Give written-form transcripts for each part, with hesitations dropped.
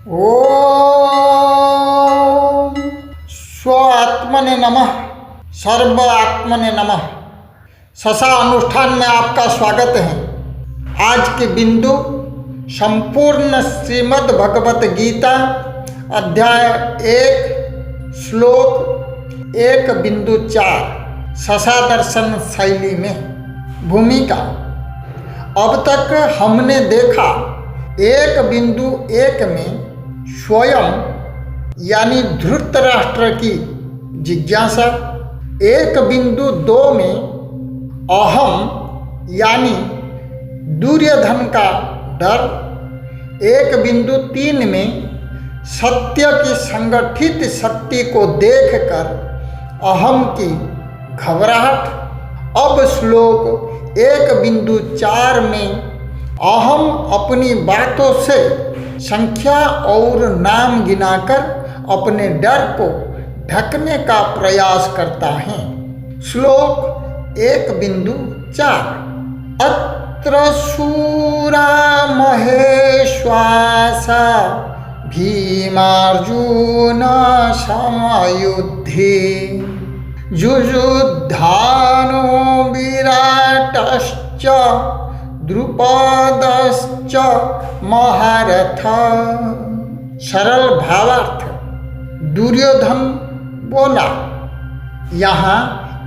ओम स्व आत्मने नमः, सर्व आत्मने नमः। ससा अनुष्ठान में आपका स्वागत है। आज के बिंदु संपूर्ण श्रीमद् भगवत गीता अध्याय 1 श्लोक 1.4 ससा दर्शन शैली में। भूमिका। अब तक हमने देखा 1.1 में स्वयं यानी धृतराष्ट्र की जिज्ञासा, 1.2 में अहम यानी दुर्योधन का डर, 1.3 में सत्य की संगठित शक्ति को देखकर अहम की घबराहट। अब श्लोक 1.4 में अहम अपनी बातों से संख्या और नाम गिनाकर अपने डर को ढकने का प्रयास करता है। श्लोक 1.4 अत्र शूरा महेश्वासा भीमार्जुन समयुद्धे जुजुद्धानो विराटश्च द्रुपदश्च महारथ। सरल भावार्थ। दुर्योधन बोला, यहाँ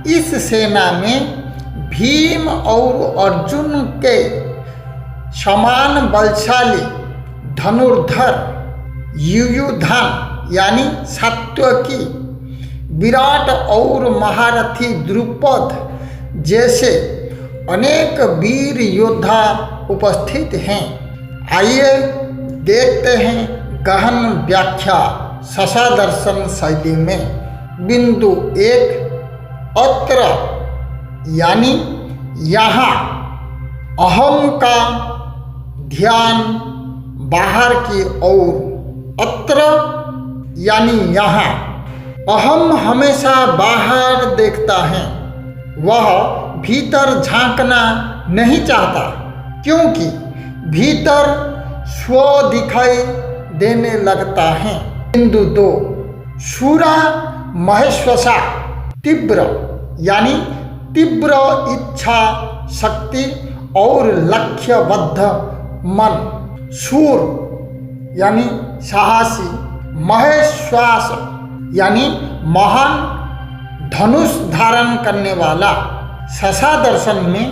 इस सेना में भीम और अर्जुन के समान बलशाली धनुर्धर युयुधान यानी सात्विकी, विराट और महारथी द्रुपद जैसे अनेक वीर योद्धा उपस्थित हैं। आइए देखते हैं गहन व्याख्या ससा दर्शन शैली में। बिंदु 1 अत्र यानी यहाँ अहम का ध्यान बाहर की ओर। अत्र यानी यहाँ अहम हमेशा बाहर देखता है, वह भीतर झांकना नहीं चाहता, क्योंकि भीतर स्व दिखाई देने लगता है। बिंदु 2 शूरा महेश्वसा तीव्र यानी तीव्र इच्छा शक्ति और लक्ष्यबद्ध मन। शूर यानी साहसी, महेश्वास यानी महान धनुष धारण करने वाला। ससा दर्शन में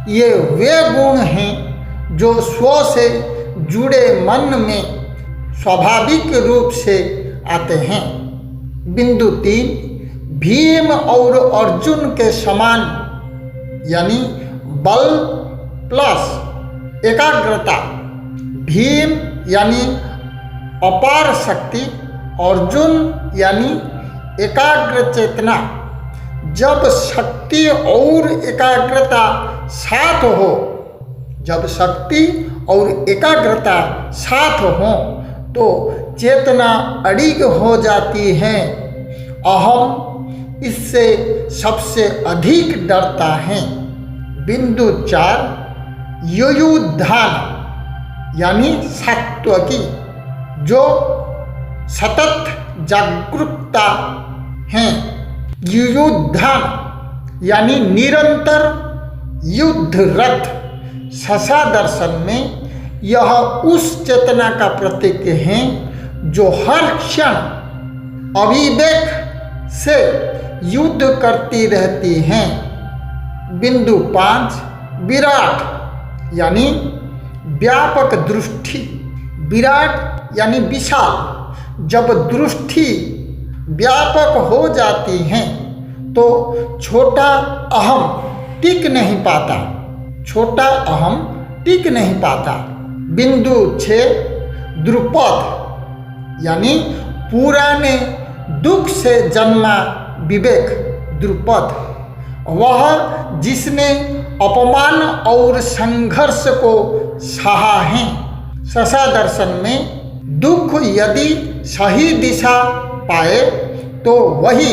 ये वे गुण हैं जो स्व से जुड़े मन में स्वाभाविक रूप से आते हैं। बिंदु 3 भीम और अर्जुन के समान यानी बल प्लस एकाग्रता। भीम यानी अपार शक्ति, अर्जुन यानी एकाग्र चेतना। जब शक्ति और एकाग्रता साथ हो, जब शक्ति और एकाग्रता साथ हो तो चेतना अड़िग हो जाती है। अहम इससे सबसे अधिक डरता है। बिंदु 4 युयुधान यानी सात्विकी, जो सतत जागरूकता हैं। युयुधान यानी निरंतर युद्धरत। ससा दर्शन में यह उस चेतना का प्रतीक है जो हर क्षण अविवेक से युद्ध करती रहती हैं। बिंदु 5 विराट यानी व्यापक दृष्टि। विराट यानी विशाल। जब दृष्टि व्यापक हो जाती है तो छोटा अहम टिक नहीं पाता, छोटा अहम टिक नहीं पाता। बिंदु 6 द्रुपद यानी पुराने दुख से जन्मा विवेक। द्रुपद वह जिसने अपमान और संघर्ष को सहा है। ससा दर्शन में दुख यदि सही दिशा पाए तो वही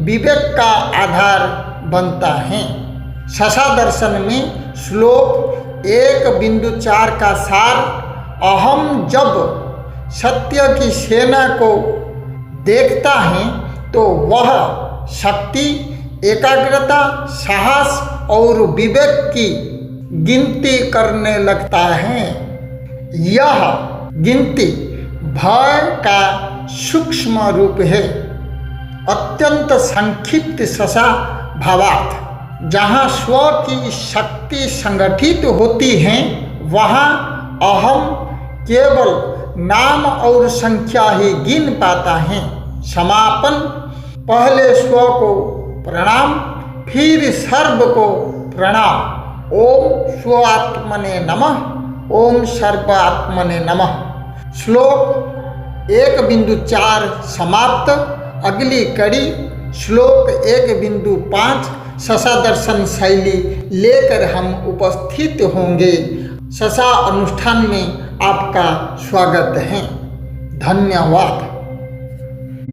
विवेक का आधार बनता है। ससा दर्शन में श्लोक 1.4 का सार अहम जब सत्य की सेना को देखता है तो वह शक्ति, एकाग्रता, साहस और विवेक की गिनती करने लगता है। यह गिनती भय का सूक्ष्म रूप है। अत्यंत संक्षिप्त ससा भावार्थ। जहाँ स्व की शक्ति संगठित होती है वहाँ अहम केवल नाम और संख्या ही गिन पाता है। समापन, पहले स्व को प्रणाम, फिर सर्व को प्रणाम। ओम स्वात्मने नमः। ओम सर्वात्मने नमः। श्लोक 1.4 समाप्त। अगली कड़ी श्लोक 1.5 ससा दर्शन शैली लेकर हम उपस्थित होंगे। ससा अनुष्ठान में आपका स्वागत है। धन्यवाद।